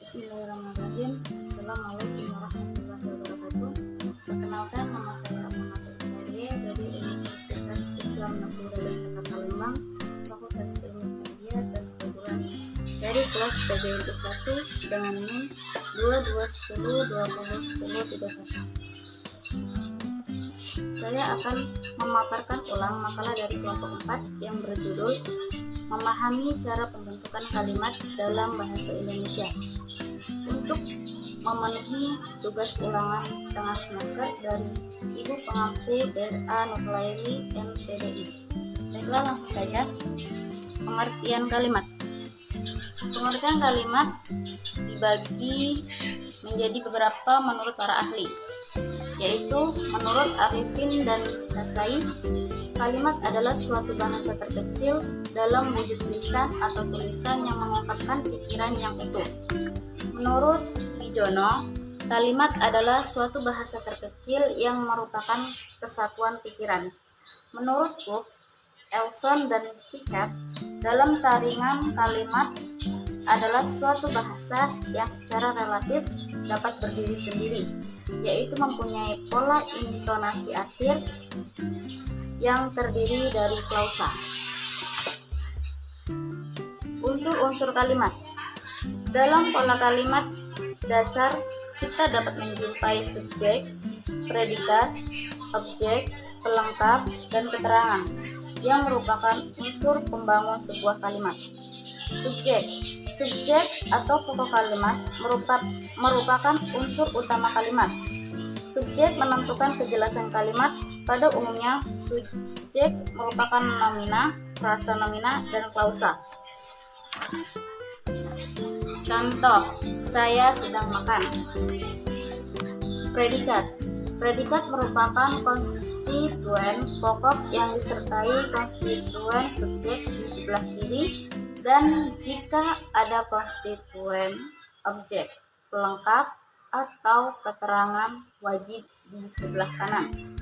Bismillahirrahmanirrahim. Assalamualaikum warahmatullahi wabarakatuh. Perkenalkan, nama saya Muhammad Ibrahim dari Universitas Islam Negara dan Kota Palembang, Fakultas Ilmu Tarbiyah dan Keguruan, dari kelas PBNU 1 dengan NIM 2210201031. Saya akan memaparkan ulang makalah dari kelompok 4 yang berjudul Memahami Cara Pembentukan Kalimat dalam Bahasa Indonesia, untuk memenuhi tugas ulangan tengah semester dari Ibu Pengampu DRA Nuklairi MPDI. Baiklah, langsung saja. Pengertian kalimat. Pengertian kalimat dibagi menjadi beberapa menurut para ahli, yaitu menurut Arifin dan Kasai, kalimat adalah suatu bahasa terkecil dalam wujud lisan atau tulisan yang mengungkapkan pikiran yang utuh. Menurut Wijono, kalimat adalah suatu bahasa terkecil yang merupakan kesatuan pikiran. Menurut Cook, Elson, dan Pickett, dalam taringan kalimat adalah suatu bahasa yang secara relatif dapat berdiri sendiri, yaitu mempunyai pola intonasi akhir yang terdiri dari klausa. Unsur-unsur kalimat. Dalam pola kalimat dasar, kita dapat menjumpai subjek, predikat, objek, pelengkap, dan keterangan yang merupakan unsur pembangun sebuah kalimat. Subjek atau pokok kalimat merupakan unsur utama kalimat. Subjek menentukan kejelasan kalimat. Pada umumnya, subjek merupakan nomina, frasa nomina, dan klausa. Contoh, saya sedang makan. Predikat merupakan konstituen pokok yang disertai konstituen subjek di sebelah kiri, dan jika ada konstituen objek, pelengkap, atau keterangan wajib di sebelah kanan.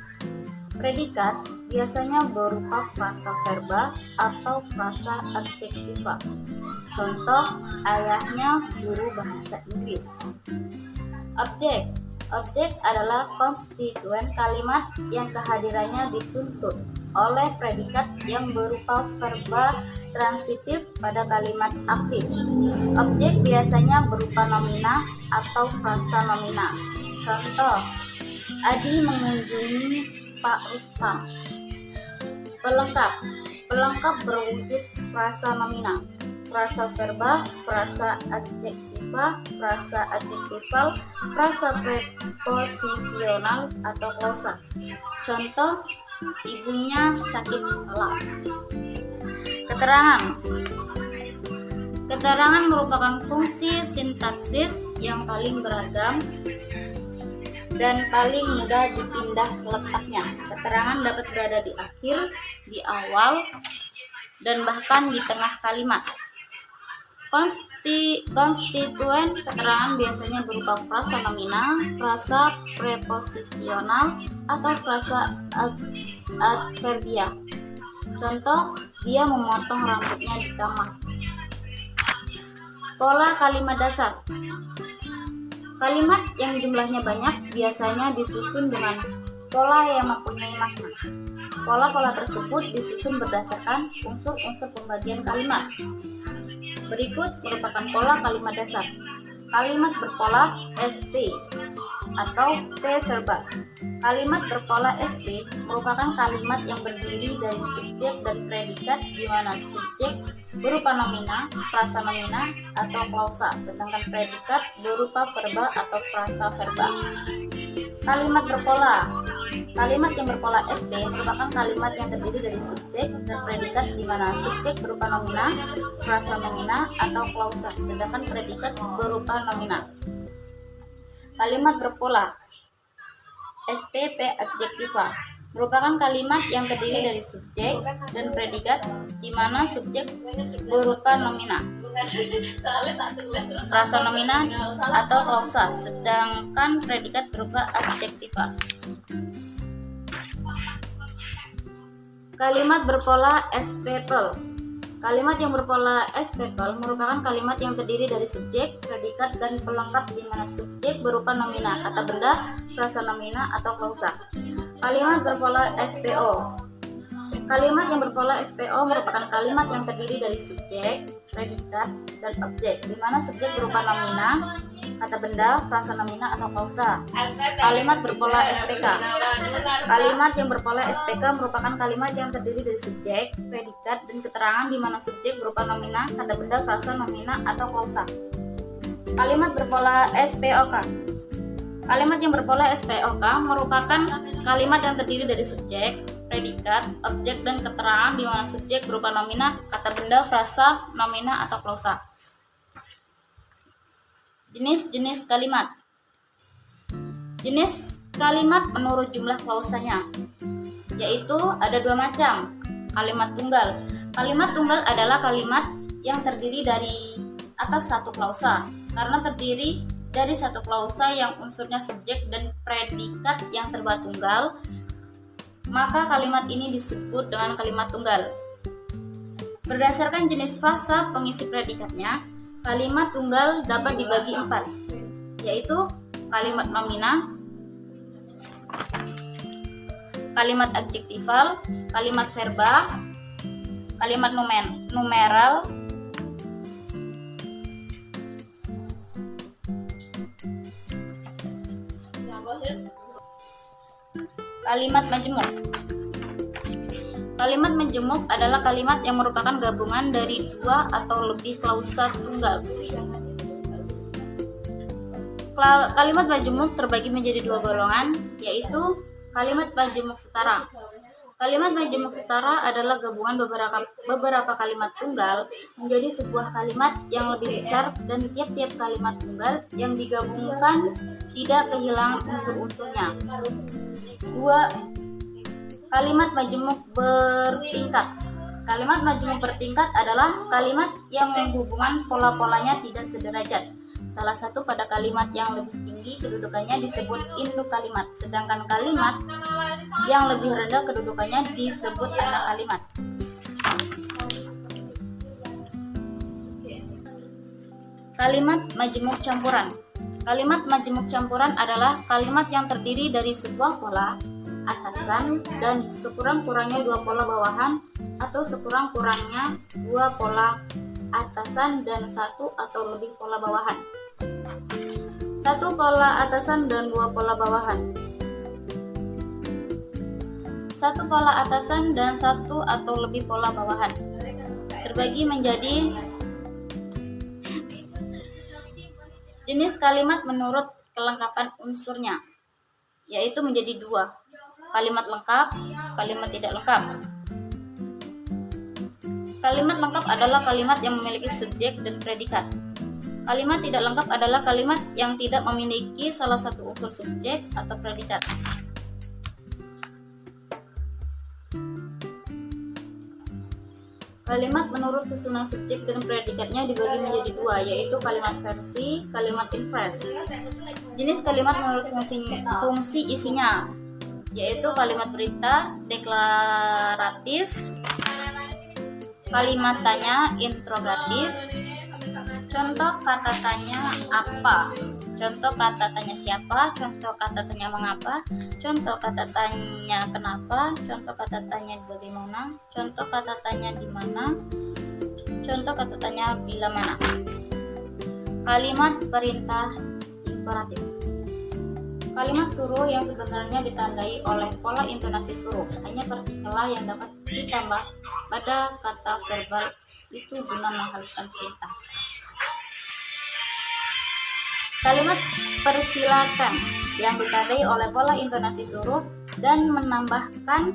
Predikat biasanya berupa frasa verba atau frasa adjektiva. Contoh, ayahnya guru bahasa Inggris. Objek adalah konstituen kalimat yang kehadirannya dituntut oleh predikat yang berupa verba transitif pada kalimat aktif. Objek biasanya berupa nomina atau frasa nomina. Contoh, Adi mengunjungi Pak Rustam. Pelengkap berwujud frasa nomina, frasa verba, frasa adjektiva, frasa adjektival, frasa preposisional, atau klausa. Contoh, ibunya sakit kepala. Keterangan merupakan fungsi sintaksis yang paling beragam dan paling mudah dipindah letaknya. Keterangan dapat berada di akhir, di awal, dan bahkan di tengah kalimat. Konstituen keterangan biasanya berupa frasa nomina, frasa preposisional, atau frasa adverbia. Contoh, dia memotong rambutnya di kamar. Pola kalimat dasar. Kalimat yang jumlahnya banyak biasanya disusun dengan pola yang mempunyai makna. Pola-pola tersebut disusun berdasarkan unsur-unsur pembagian kalimat. Berikut merupakan pola kalimat dasar. Kalimat berpola SP atau P verba. Kalimat berpola SP merupakan kalimat yang berdiri dari subjek dan predikat, di mana subjek berupa nomina, frasa nomina, atau klausa, sedangkan predikat berupa verba atau frasa verba. Kalimat yang berpola SP merupakan kalimat yang terdiri dari subjek dan predikat, di mana subjek berupa nomina, frasa nomina, atau klausa, sedangkan predikat berupa nomina. Kalimat berpola SPP adjektiva merupakan kalimat yang terdiri dari subjek dan predikat, di mana subjek berupa nomina, frasa nomina, atau klausa, sedangkan predikat berupa adjektiva. Kalimat berpola SPP. Kalimat yang berpola SPKL merupakan kalimat yang terdiri dari subjek, predikat, dan pelengkap di mana subjek berupa nomina, kata benda, frasa nomina, atau klausa. Kalimat berpola SPO. Kalimat yang berpola SPO merupakan kalimat yang terdiri dari subjek, predikat, dan objek, di mana subjek berupa nomina, kata benda, frasa nomina, atau klausa. Kalimat berpola SPK. Kalimat yang berpola SPK merupakan kalimat yang terdiri dari subjek, predikat, dan keterangan di mana subjek berupa nomina, kata benda, frasa nomina, atau klausa. Kalimat berpola SPOK. Kalimat yang berpola SPOK merupakan kalimat yang terdiri dari subjek, predikat, objek, dan keterangan di mana subjek berupa nomina, kata benda, frasa, nomina, atau klausa. Jenis-jenis kalimat. Jenis kalimat menurut jumlah klausanya, yaitu ada dua macam. Kalimat tunggal. Kalimat tunggal adalah kalimat yang terdiri dari atas satu klausa, karena terdiri dari satu klausa yang unsurnya subjek dan predikat yang serba tunggal, maka kalimat ini disebut dengan kalimat tunggal. Berdasarkan jenis frasa pengisi predikatnya, kalimat tunggal dapat dibagi 4, yaitu kalimat nomina, kalimat adjektival, kalimat verba, kalimat numeral, kalimat majemuk. Kalimat majemuk adalah kalimat yang merupakan gabungan dari dua atau lebih klausa tunggal. Kalimat majemuk terbagi menjadi dua golongan, yaitu kalimat majemuk setara. Kalimat majemuk setara adalah gabungan beberapa kalimat tunggal menjadi sebuah kalimat yang lebih besar, dan tiap-tiap kalimat tunggal yang digabungkan tidak kehilangan unsur-unsurnya. 2. Kalimat majemuk bertingkat. Kalimat majemuk bertingkat adalah kalimat yang hubungan pola-polanya tidak sederajat. Salah satu pada kalimat yang lebih tinggi kedudukannya disebut induk kalimat, sedangkan kalimat yang lebih rendah kedudukannya disebut anak kalimat. Kalimat majemuk campuran. Kalimat majemuk campuran adalah kalimat yang terdiri dari sebuah pola atasan dan sekurang-kurangnya dua pola bawahan, atau sekurang-kurangnya dua pola atasan dan satu atau lebih pola bawahan. Satu pola atasan dan dua pola bawahan. Satu pola atasan dan satu atau lebih pola bawahan terbagi menjadi jenis kalimat menurut kelengkapan unsurnya, yaitu menjadi 2. Kalimat lengkap, kalimat tidak lengkap. Kalimat lengkap adalah kalimat yang memiliki subjek dan predikat. Kalimat tidak lengkap adalah kalimat yang tidak memiliki salah satu unsur subjek atau predikat. Kalimat menurut susunan subjek dan predikatnya dibagi menjadi 2, yaitu kalimat versi, kalimat inverse. Jenis kalimat menurut fungsi isinya, yaitu kalimat berita, deklaratif, kalimat tanya, interrogatif, contoh kata tanya apa, contoh kata tanya siapa, contoh kata tanya mengapa, contoh kata tanya kenapa, contoh kata tanya bagaimana, contoh kata tanya di mana, contoh kata tanya bila mana. Kalimat perintah imperatif. Kalimat suruh yang sebenarnya ditandai oleh pola intonasi suruh, hanya partikelah yang dapat ditambah pada kata verbal itu guna menghaluskan perintah. Kalimat persilakan yang ditandai oleh pola intonasi suruh dan menambahkan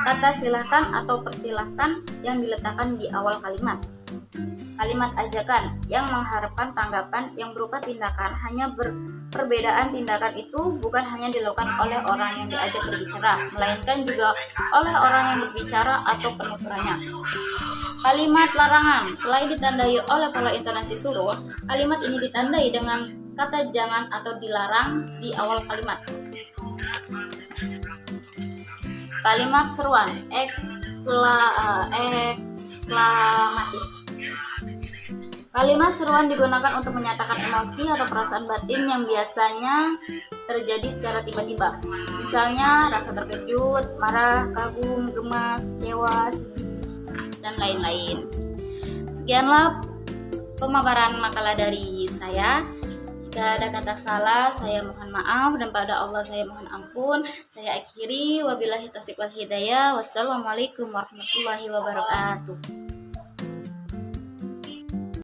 kata silakan atau persilahkan yang diletakkan di awal kalimat. Kalimat ajakan yang mengharapkan tanggapan yang berupa tindakan, hanya perbedaan tindakan itu bukan hanya dilakukan oleh orang yang diajak berbicara, melainkan juga oleh orang yang berbicara atau penuturannya. Kalimat larangan, selain ditandai oleh pola intonasi suruh, kalimat ini ditandai dengan kata jangan atau dilarang di awal kalimat. Kalimat seruan, eksklamatif. Kalimat seruan digunakan untuk menyatakan emosi atau perasaan batin yang biasanya terjadi secara tiba-tiba. Misalnya rasa terkejut, marah, kagum, gemas, kecewa, sedih, dan lain-lain. Sekianlah pemaparan makalah dari saya. Jika ada kata salah, saya mohon maaf, dan pada Allah saya mohon ampun. Saya akhiri, wabillahi taufiq wal hidayah. Wassalamualaikum warahmatullahi wabarakatuh.